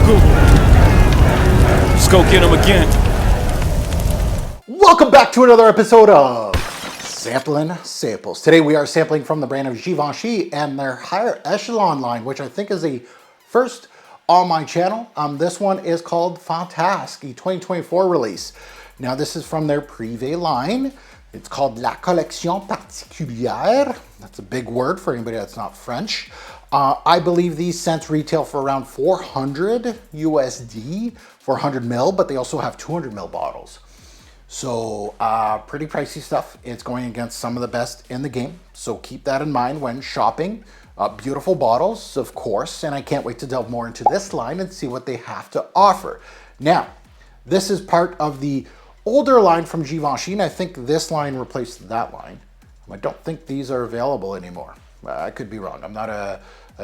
Google. Let's go get them again. Welcome back to another episode of Samplin Samples. Today we are sampling from the brand of Givenchy and their higher echelon line, which I think is a first on my channel. This one is called Fantasque, a 2024 release. Now this is from their Prive line. It's called La Collection Particulière. That's a big word for anybody that's not French. I believe these scents retail for around 400 USD for 100 mil, but they also have 200 mil bottles. So pretty pricey stuff. It's going against some of the best in the game. So keep that in mind when shopping. Beautiful bottles, of course, and I can't wait to delve more into this line and see what they have to offer. Now, this is part of the older line from Givenchy, and I think this line replaced that line. I don't think these are available anymore. I could be wrong. I'm not a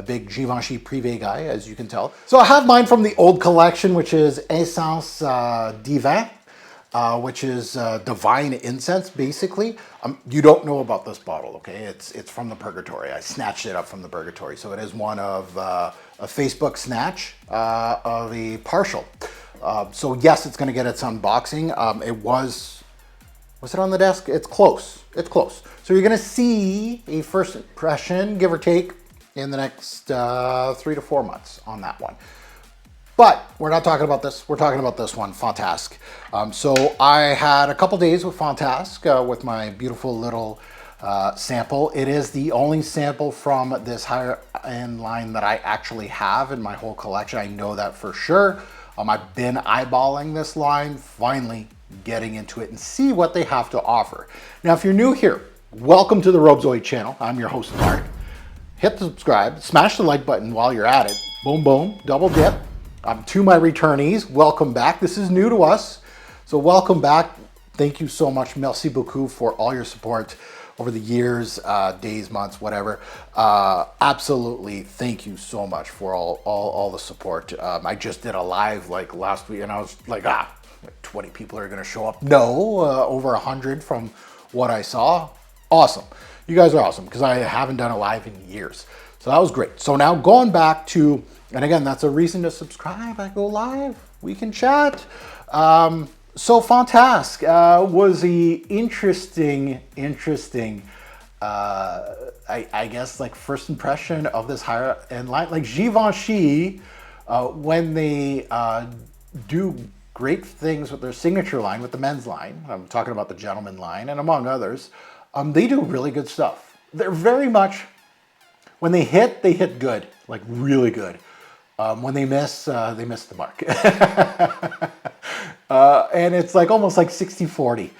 big Givenchy Prive guy, as you can tell. So I have mine from the old collection, which is INCENSE Divin, which is divine incense, basically. You don't know about this bottle, okay? It's from the Purgatory. I snatched it up from the Purgatory. So it is one of a Facebook snatch of a partial. So yes, it's gonna get its unboxing. Was it on the desk? It's close, it's close. So you're gonna see a first impression, give or take, in the next 3 to 4 months on that one. But we're not talking about this, we're talking about this one, Fantasque. So I had a couple days with Fantasque with my beautiful little sample. It is the only sample from this higher end line that I actually have in my whole collection. I know that for sure. I've been eyeballing this line, finally getting into it and see what they have to offer. Now, if you're new here, welcome to the Robezoid channel. I'm your host, Mark. Hit the subscribe, smash the like button while you're at it. Boom, boom, double dip. To my returnees, welcome back. This is new to us, so welcome back. Thank you so much. Merci beaucoup for all your support over the years, days, months, whatever. Absolutely, thank you so much for all the support. I just did a live like last week, and I was like, 20 people are gonna show up. No, over 100 from what I saw. Awesome. You guys are awesome, because I haven't done a live in years. So that was great. So now going back to, and again, that's a reason to subscribe. I go live, we can chat. So Fantasque was the interesting, I guess, like first impression of this higher end line. Like Givenchy, when they do great things with their signature line, with the men's line, I'm talking about the gentleman line, and among others, they do really good stuff. They're very much, when they hit good, like really good. When they miss the mark. And it's like almost like 60-40.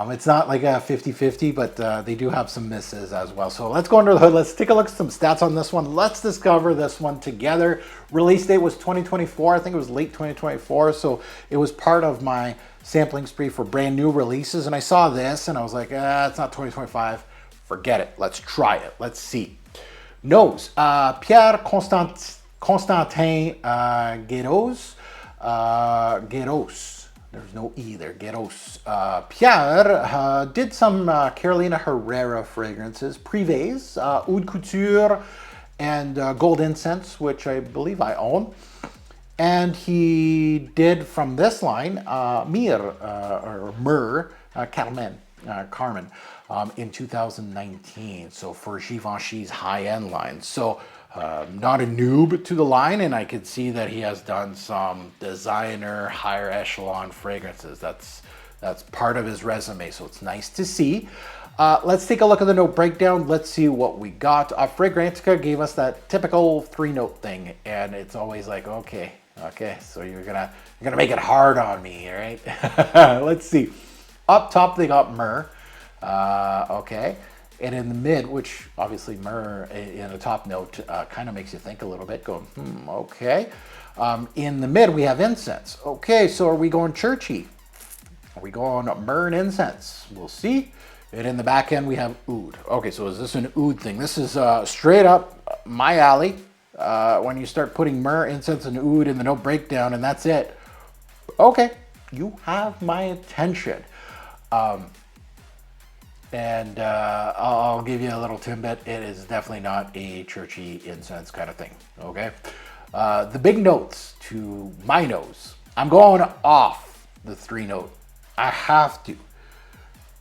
It's not like a 50-50, but they do have some misses as well. So let's go under the hood. Let's take a look at some stats on this one. Let's discover this one together. Release date was 2024. I think it was late 2024. So it was part of my sampling spree for brand new releases. And I saw this and I was like, it's not 2025. Forget it. Let's try it. Let's see. Nose, Pierre Constantin Guéros, there's no E there, Guéros. Pierre did some Carolina Herrera fragrances, Prives, Oud Couture, and Gold Incense, which I believe I own. And he did from this line, MYRRH, Carmen, in 2019. So for Givenchy's high-end line. So not a noob to the line, and I could see that he has done some designer higher echelon fragrances. That's part of his resume, so it's nice to see. Let's take a look at the note breakdown. Let's see what we got. Fragrantica gave us that typical 3-note thing, and it's always like, okay, so you're gonna make it hard on me, all right? Let's see. Up top they got MYRRH. Okay. And in the mid, which obviously MYRRH in a top note kind of makes you think a little bit, going, okay. In the mid, we have incense. Okay, so are we going churchy? Are we going MYRRH and incense? We'll see. And in the back end, we have oud. Okay, so is this an oud thing? This is straight up my alley. When you start putting MYRRH, incense, and oud in the note breakdown, and that's it. Okay, you have my attention. And I'll give you a little tidbit. It is definitely not a churchy incense kind of thing, okay? The big notes to my nose. I'm going off the 3-note. I have to.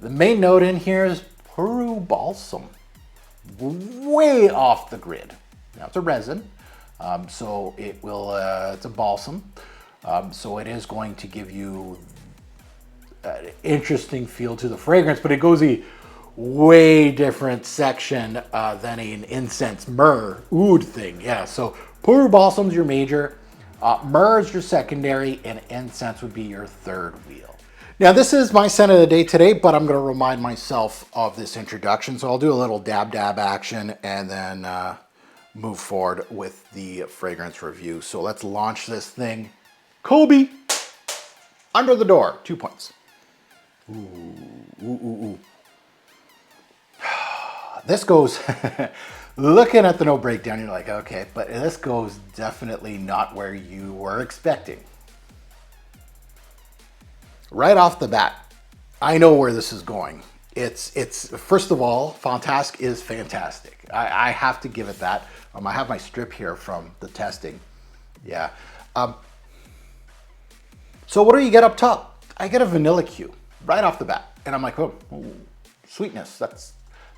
The main note in here is PERU Balsam. Way off the grid. Now it's a resin, so it will, it's a balsam. So it is going to give you an interesting feel to the fragrance, but it goes a way different section than an incense myrrh oud thing. Yeah, so PERU Balsam's your major, myrrh is your secondary, and incense would be your third wheel. Now this is my scent of the day today, but I'm going to remind myself of this introduction. So I'll do a little dab action and then move forward with the fragrance review. So let's launch this thing. Kobe, under the door, 2 points. Ooh. This goes, looking at the note breakdown, you're like, okay, but this goes definitely not where you were expecting. Right off the bat, I know where this is going. It's first of all, Fantasque is fantastic. I have to give it that. I have my strip here from the testing. Yeah. So what do you get up top? I get a vanilla Q right off the bat. And I'm like, oh, sweetness.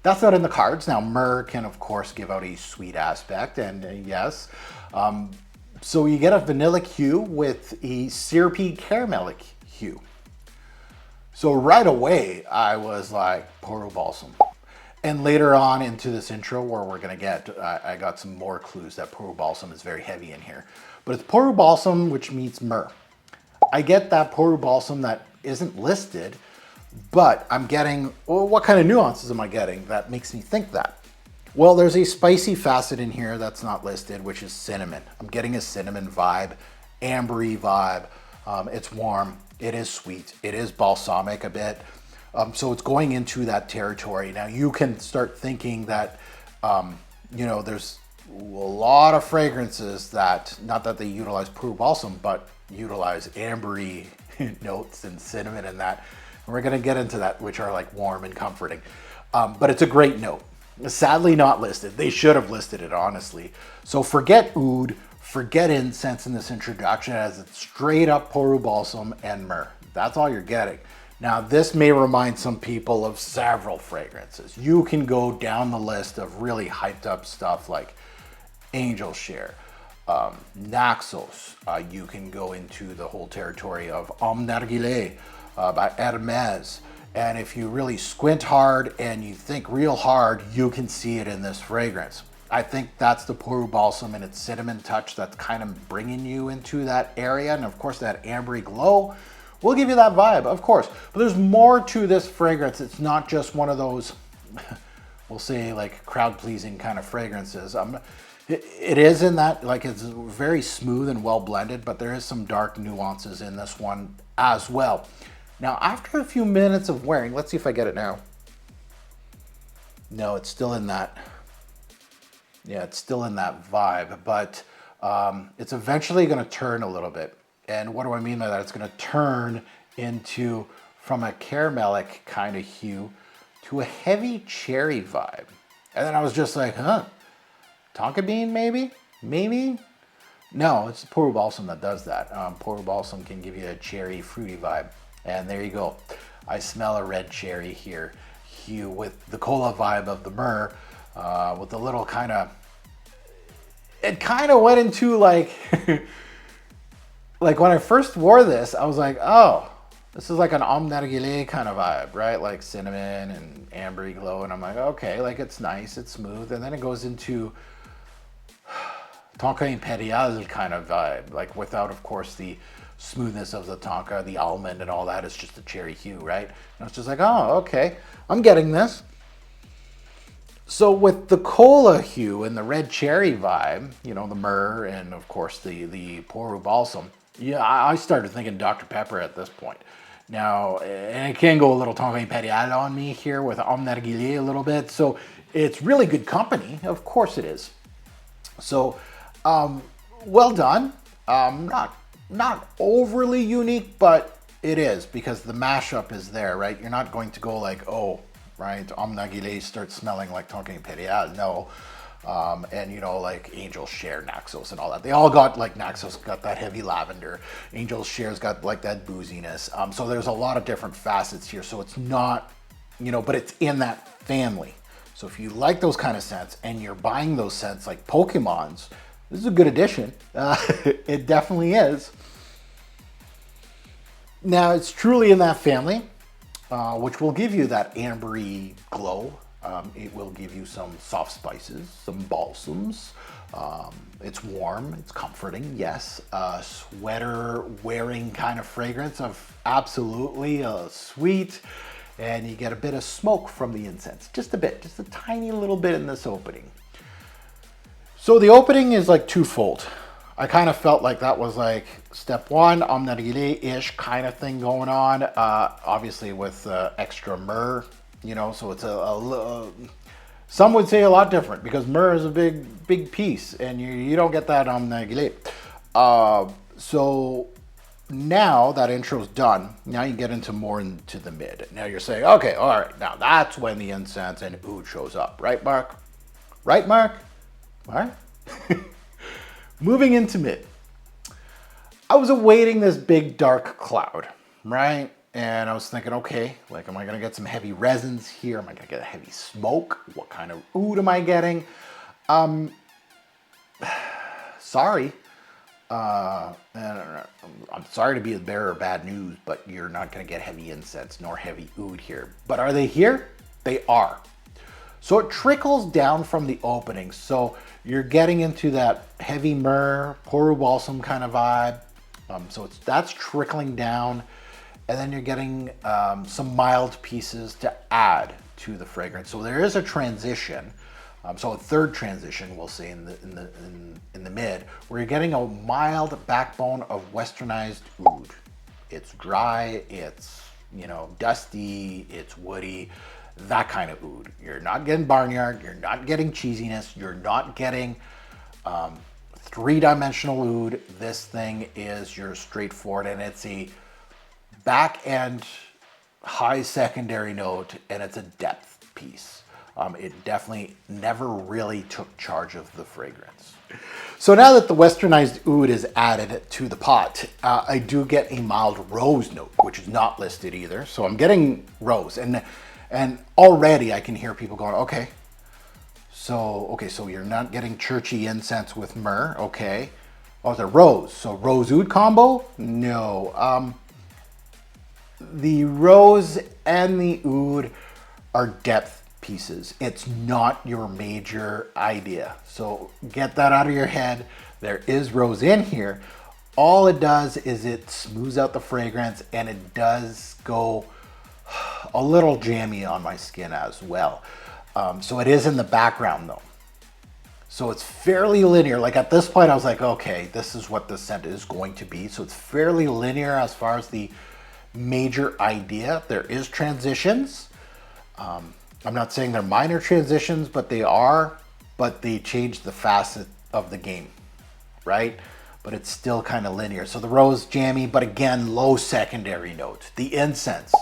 That's not in the cards. Now, myrrh can, of course, give out a sweet aspect. And yes. So you get a vanilla Q with a syrupy caramelic hue. So right away, I was like, PERU Balsam. And later on into this intro where we're going to get, I got some more clues that PERU Balsam is very heavy in here. But it's PERU Balsam, which meets myrrh. I get that PERU Balsam that isn't listed, but I'm getting, well, what kind of nuances am I getting that makes me think that? Well, there's a spicy facet in here that's not listed, which is cinnamon. I'm getting a cinnamon vibe, ambery vibe. It's warm. It is sweet. It is balsamic a bit. So it's going into that territory. Now you can start thinking that, you know, there's a lot of fragrances that, not that they utilize PERU Balsam, but utilize ambery notes and cinnamon and that. And we're going to get into that, which are like warm and comforting. But it's a great note. Sadly not listed. They should have listed it, honestly. So forget oud. Forget incense in this introduction, as it's straight up PERU Balsam and myrrh. That's all you're getting. Now, this may remind some people of several fragrances. You can go down the list of really hyped up stuff like Angel Share, Naxos. You can go into the whole territory of Homme Narguilé by Hermes. And if you really squint hard and you think real hard, you can see it in this fragrance. I think that's the PERU Balsam and its cinnamon touch that's kind of bringing you into that area. And of course, that ambery glow will give you that vibe, of course. But there's more to this fragrance. It's not just one of those, we'll say, like crowd-pleasing kind of fragrances. It is in that, like, it's very smooth and well blended, but there is some dark nuances in this one as well. Now, after a few minutes of wearing, let's see if I get it now. No, it's still in that. Yeah, it's still in that vibe, but it's eventually going to turn a little bit. And what do I mean by that? It's going to turn into, from a caramelic kind of hue to a heavy cherry vibe. And then I was just like, huh? Tonka bean, maybe? Maybe? No, it's PERU Balsam that does that. PERU Balsam can give you a cherry, fruity vibe. And there you go. I smell a red cherry here. Hue with the cola vibe of the myrrh. With a little kind of, it kind of went into like, like when I first wore this, I was like, oh, this is like an Homme Narguilé kind of vibe, right? Like cinnamon and ambery glow. And I'm like, okay, like it's nice, it's smooth. And then it goes into Tonka Imperial kind of vibe, like without, of course, the smoothness of the Tonka, the almond and all that. It's just a cherry hue, right? And it's just like, oh, okay, I'm getting this. So with the cola hue and the red cherry vibe, you know, the myrrh and of course the PERU Balsam, yeah, I started thinking Dr. Pepper at this point. Now, and it can go a little Tonka Imperial on me here with Homme Narguilé a little bit. So it's really good company. Of course it is. So, well done. Not overly unique, but it is because the mashup is there, right? You're not going to go like, oh, right, Homme Narguilé starts smelling like Tonka Imperial. No, And you know, like Angel's Share, Naxos, and all that. They all got like Naxos got that heavy lavender. Angel's Share's got like that booziness. So there's a lot of different facets here. So it's not, you know, but it's in that family. So if you like those kind of scents and you're buying those scents like Pokemon's, this is a good addition. It definitely is. Now it's truly in that family, which will give you that ambery glow. It will give you some soft spices, some balsams. It's warm, it's comforting, yes. Sweater wearing kind of fragrance of absolutely sweet. And you get a bit of smoke from the incense, just a bit, just a tiny little bit in this opening. So the opening is like twofold. I kind of felt like that was like step one, Omnarile-ish kind of thing going on. Obviously with extra myrrh, you know, so it's some would say a lot different because myrrh is a big piece and you don't get that on Omnarile. So now that intro's done, now you get into more into the mid. Now you're saying, okay, all right, now that's when the incense and oud shows up, right, Mark? Right, Mark? All right. Moving into mid. I was awaiting this big dark cloud, right? And I was thinking, okay, like, am I gonna get some heavy resins here? Am I gonna get a heavy smoke? What kind of oud am I getting? Sorry. And I'm sorry to be the bearer of bad news, but you're not gonna get heavy incense nor heavy oud here. But are they here? They are. So it trickles down from the opening. So you're getting into that heavy myrrh, PERU balsam kind of vibe. So that's trickling down. And then you're getting some mild pieces to add to the fragrance. So there is a transition. So a third transition, we'll say in the mid, where you're getting a mild backbone of westernized oud. It's dry, it's, you know, dusty, it's woody, that kind of oud. You're not getting barnyard, you're not getting cheesiness, you're not getting three-dimensional oud. This thing is your straightforward, and it's a back end high secondary note, and it's a depth piece. It definitely never really took charge of the fragrance. So now that the westernized oud is added to the pot, I do get a mild rose note, which is not listed either. So I'm getting rose, and already I can hear people going, okay, so you're not getting churchy incense with myrrh, okay. Oh, the rose, so rose oud combo? No. The rose and the oud are depth pieces. It's not your major idea. So get that out of your head. There is rose in here. All it does is it smooths out the fragrance, and it does go a little jammy on my skin as well. So it is in the background though. So it's fairly linear. Like at this point I was like, okay, this is what the scent is going to be. So it's fairly linear as far as the major idea. There is transitions. I'm not saying they're minor transitions, but they are, but they change the facet of the game, right? But it's still kind of linear. So the rose jammy, but again, low secondary notes. The incense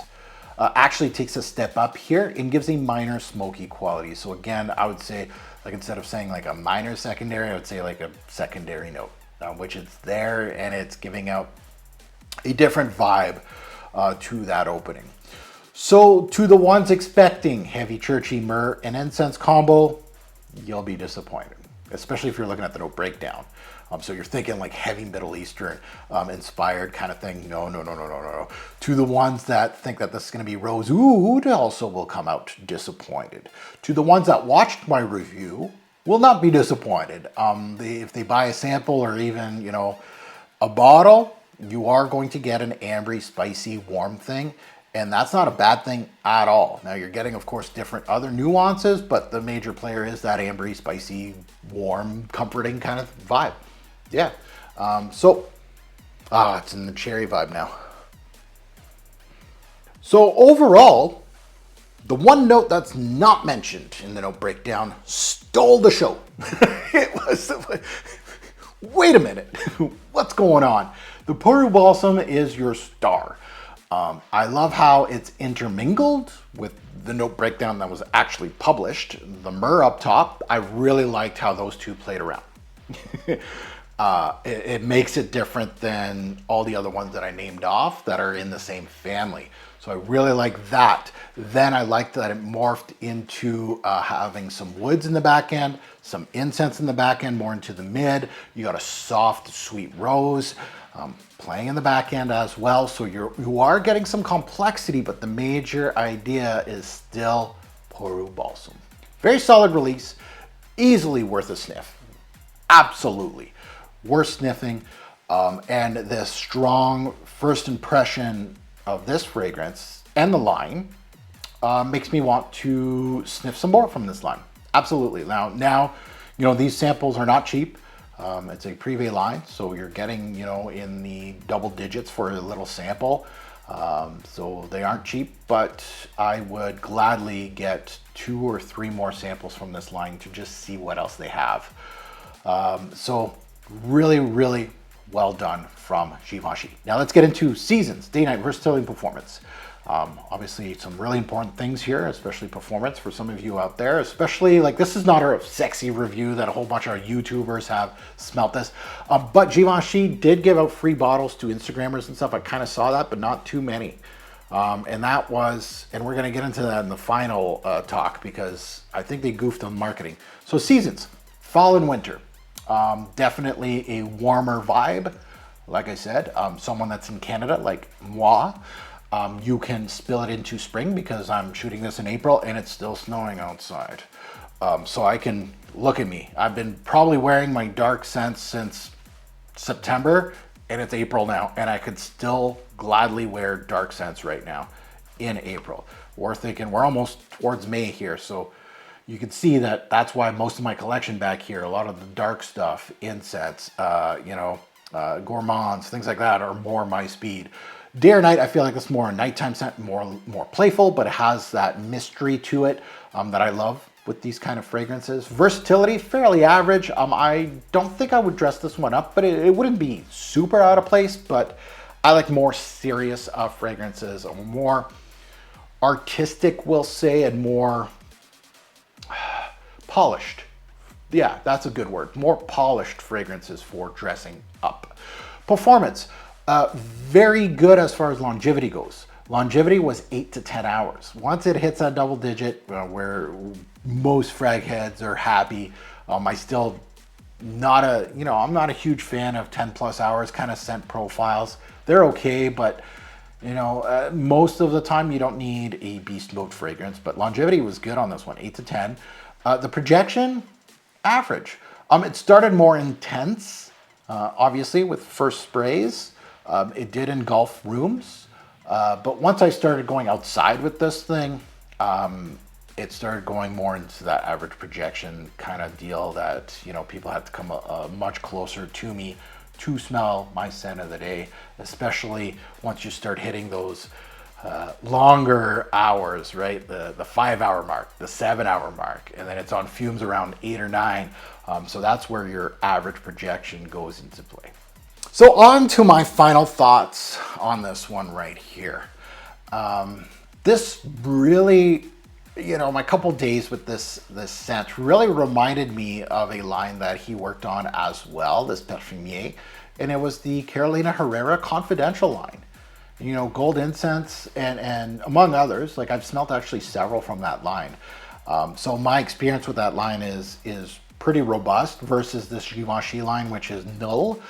actually takes a step up here and gives a minor smoky quality. So again, I would say, like, instead of saying like a minor secondary, I would say like a secondary note, which it's there and it's giving out a different vibe to that opening. So to the ones expecting heavy churchy myrrh and incense combo, you'll be disappointed, especially if you're looking at the note breakdown. So you're thinking like heavy Middle Eastern inspired kind of thing. No. To the ones that think that this is going to be rose oud, also will come out disappointed. To the ones that watched my review, will not be disappointed. If they buy a sample or even, you know, a bottle, you are going to get an ambery, spicy, warm thing. And that's not a bad thing at all. Now you're getting, of course, different other nuances, but the major player is that ambery, spicy, warm, comforting kind of vibe. Yeah. It's in the cherry vibe now. So overall, the one note that's not mentioned in the note breakdown stole the show. It was, wait a minute, what's going on? The PERU Balsam is your star. I love how it's intermingled with the note breakdown that was actually published. The MYRRH up top, I really liked how those two played around. It makes it different than all the other ones that I named off that are in the same family. So I really like that. Then I liked that it morphed into having some woods in the back end, some incense in the back end, more into the mid. You got a soft, sweet rose playing in the back end as well. So you are getting some complexity, but the major idea is still PERU balsam. Very solid release, easily worth a sniff. Absolutely worth sniffing. And the strong first impression of this fragrance and the line makes me want to sniff some more from this line. Absolutely. Now, you know, these samples are not cheap. It's a Prive line, so you're getting, you know, in the double digits for a little sample. So they aren't cheap, but I would gladly get 2 or 3 more samples from this line to just see what else they have. So really, really well done from Givenchy. Now let's get into seasons, day, night, versatility, and performance. Obviously some really important things here, especially performance for some of you out there, especially like this is not a sexy review that a whole bunch of YouTubers have smelt this, but Givenchy did give out free bottles to Instagrammers and stuff. I kind of saw that, but not too many. And that was, and we're going to get into that in the final talk because I think they goofed on marketing. So seasons, fall and winter. Definitely a warmer vibe. Like I said, someone that's in Canada, like moi, you can spill it into spring because I'm shooting this in April and it's still snowing outside. So I can, look at me. I've been probably wearing my dark scents since September and it's April now, and I could still gladly wear dark scents right now in April. We're thinking we're almost towards May here, so you can see that that's why most of my collection back here, a lot of the dark stuff, incense, gourmands, things like that are more my speed. Day or night, I feel like it's more a nighttime scent, more playful, but it has that mystery to it that I love with these kind of fragrances. Versatility, fairly average. I don't think I would dress this one up, but it wouldn't be super out of place, but I like more serious fragrances, more artistic, we'll say, and more polished. Yeah, that's a good word. More polished fragrances for dressing up. Performance, very good as far as longevity goes. Longevity was 8 to 10 hours. Once it hits that double digit, where most frag heads are happy, I still not a, I'm not a huge fan of 10 plus hours kind of scent profiles. They're okay, but most of the time you don't need a beast mode fragrance, but longevity was good on this one, 8 to 10. The projection, average. It started more intense, obviously with first sprays. It did engulf rooms, but once I started going outside with this thing, it started going more into that average projection kind of deal that, people had to come much closer to me to smell my scent of the day, especially once you start hitting those longer hours, right? The 5-hour mark, the 7-hour mark, and then it's on fumes around 8 or 9. So that's where your average projection goes into play. So on to my final thoughts on this one right here. This really, my couple days with this scent really reminded me of a line that he worked on as well, this Perfume, and it was the Carolina Herrera Confidential line. Gold incense and among others, like I've smelled actually several from that line. So my experience with that line is pretty robust versus this Givenchy line, which is null.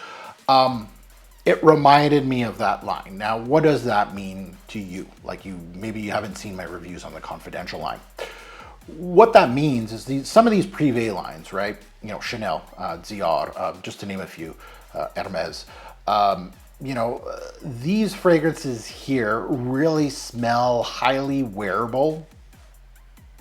It reminded me of that line. Now, what does that mean to you? Like maybe you haven't seen my reviews on the Confidential line. What that means is some of these Prive lines, right? Chanel, Dior, just to name a few, Hermes. These fragrances here really smell highly wearable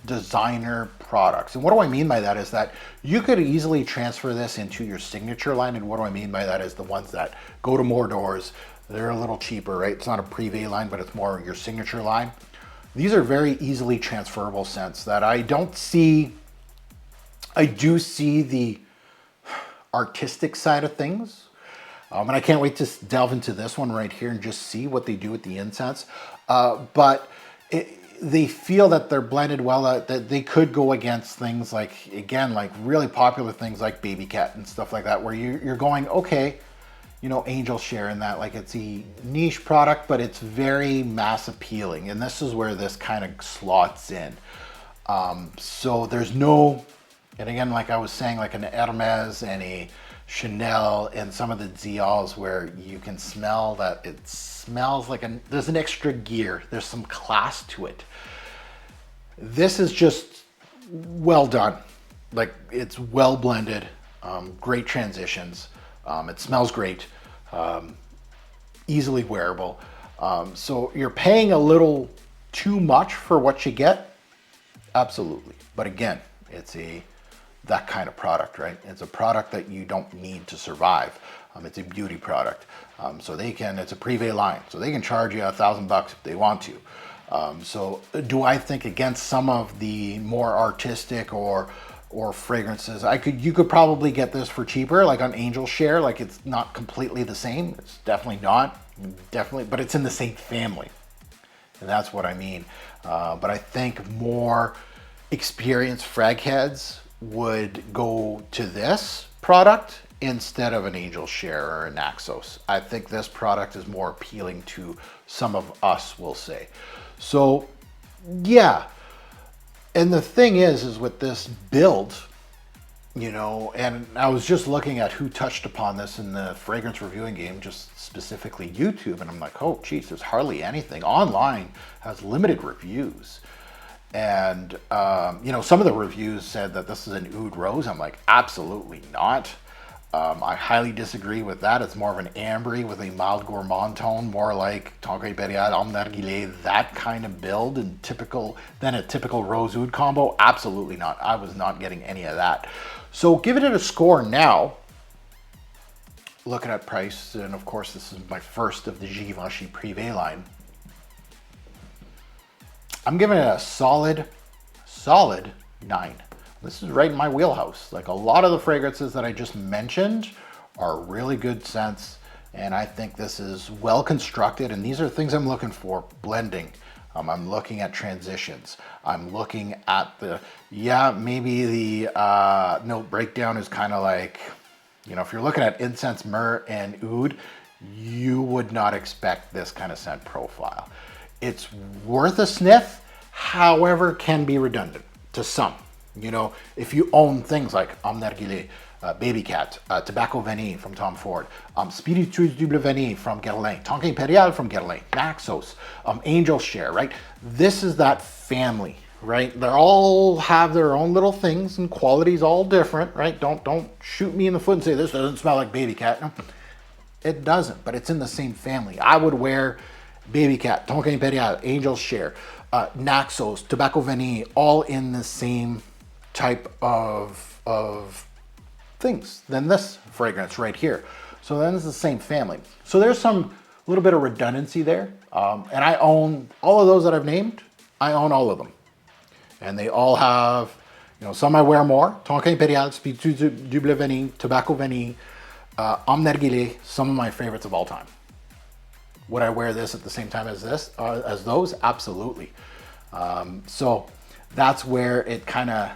designer products. And what do I mean by that is that you could easily transfer this into your signature line. And what do I mean by that is the ones that go to more doors. They're a little cheaper, right? It's not a Prive line, but it's more your signature line. These are very easily transferable scents that I don't see. I do see the artistic side of things. And I can't wait to delve into this one right here and just see what they do with the incense. But they feel that they're blended well, that they could go against things like, again, like really popular things like Baby Cat and stuff like that, where you're going, okay, you know, Angel Share in that, like it's a niche product, but it's very mass appealing. And this is where this kind of slots in. So there's no, and again, like I was saying, like an Hermes and a Chanel and some of the Diors where you can smell that it smells like there's an extra gear. There's some class to it. This is just well done. Like it's well blended, great transitions. It smells great, easily wearable. So you're paying a little too much for what you get. Absolutely. But again, it's that kind of product, right? It's a product that you don't need to survive. It's a beauty product. So it's a Prive line, so they can charge you $1,000 if they want to. So do I think against some of the more artistic or fragrances, you could probably get this for cheaper, like on Angel Share. Like it's not completely the same. It's definitely not, but it's in the same family. And that's what I mean. But I think more experienced frag heads would go to this product instead of an Angel Share or a Naxos. I think this product is more appealing to some of us, we'll say. So yeah. And the thing is with this build, you know, and I was just looking at who touched upon this in the fragrance reviewing game, just specifically YouTube, and I'm like, oh geez, there's hardly anything. Online has limited reviews. And, you know, some of the reviews said that this is an oud rose. I'm like, absolutely not. I highly disagree with that. It's more of an ambery with a mild gourmand tone, more like Tonka Imperial, Homme Narguilé, that kind of build and than a typical rose oud combo. Absolutely not. I was not getting any of that. So giving it a score now, looking at price, and of course this is my first of the Givenchy Prive line. I'm giving it a solid 9. This is right in my wheelhouse. Like a lot of the fragrances that I just mentioned are really good scents, and I think this is well constructed, and these are things I'm looking for. Blending. I'm looking at transitions. I'm looking at maybe the note breakdown is kind of like, you know, if you're looking at incense, myrrh, and oud, you would not expect this kind of scent profile. It's worth a sniff, however, can be redundant to some. You know, if you own things like Homme Narguilé, Baby Cat, Tobacco Vanille from Tom Ford, Spiritueuse Double Vanille from Guerlain, Tonka Imperial from Guerlain, Naxos, Angel Share, right? This is that family, right? They all have their own little things and qualities all different, right? Don't shoot me in the foot and say this doesn't smell like Baby Cat. No, it doesn't, but it's in the same family. I would wear Baby Cat, Tonka Imperial, Angel Share, Naxos, Tobacco Vanille, all in the same type of things than this fragrance right here. So then it's the same family. So there's some little bit of redundancy there. And I own all of those that I've named. I own all of them. And they all have, you know, some I wear more. Tonka Imperial, Spiritueuse Double Vanille, Tobacco Vanille, Homme Narguilé, some of my favorites of all time. Would I wear this at the same time as those? Absolutely. So that's where it kind of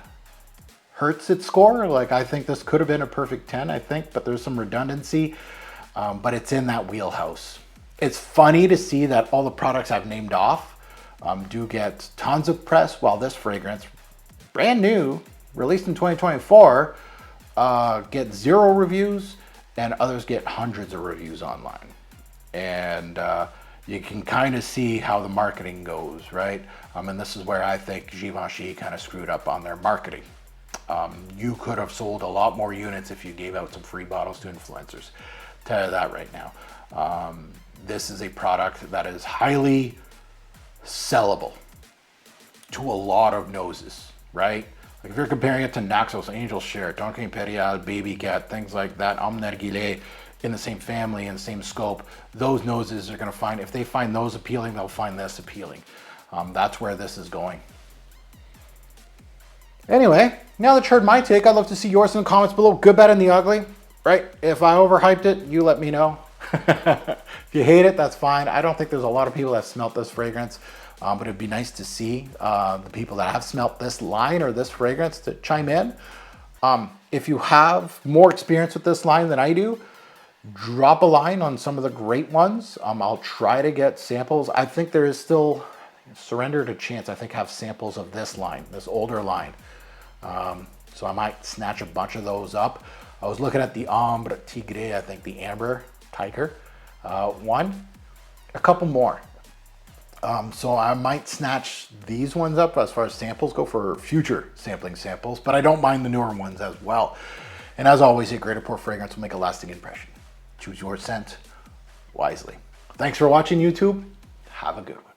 hurts its score. Like I think this could have been a perfect 10, I think, but there's some redundancy, but it's in that wheelhouse. It's funny to see that all the products I've named off do get tons of press, while this fragrance, brand new, released in 2024, get 0 reviews, and others get hundreds of reviews online. And you can kind of see how the marketing goes, right? And this is where I think Givenchy kind of screwed up on their marketing. You could have sold a lot more units if you gave out some free bottles to influencers. Tell you that right now. This is a product that is highly sellable to a lot of noses, right? Like if you're comparing it to Naxos, Angel Share, Tonka Imperial, Baby Cat, things like that, Homme Narguilé, in the same family and same scope, those noses are going to find, if they find those appealing, they'll find this appealing. That's where this is going. Anyway, now that you heard my take, I'd love to see yours in the comments below. Good, bad, and the ugly. right? If I overhyped it, you let me know. If you hate it, that's fine. I don't think there's a lot of people that smelt this fragrance, but it'd be nice to see the people that have smelt this line or this fragrance to chime in. If you have more experience with this line than I do, drop a line on some of the great ones. I'll try to get samples. I think there is still, Surrender to Chance, I think have samples of this line, this older line. So I might snatch a bunch of those up. I was looking at the Ambre Tigre, I think the Amber Tiger one, a couple more. So I might snatch these ones up as far as samples go for future sampling samples, but I don't mind the newer ones as well. And as always, a greater pour fragrance will make a lasting impression. Choose your scent wisely. Thanks for watching, YouTube. Have a good one.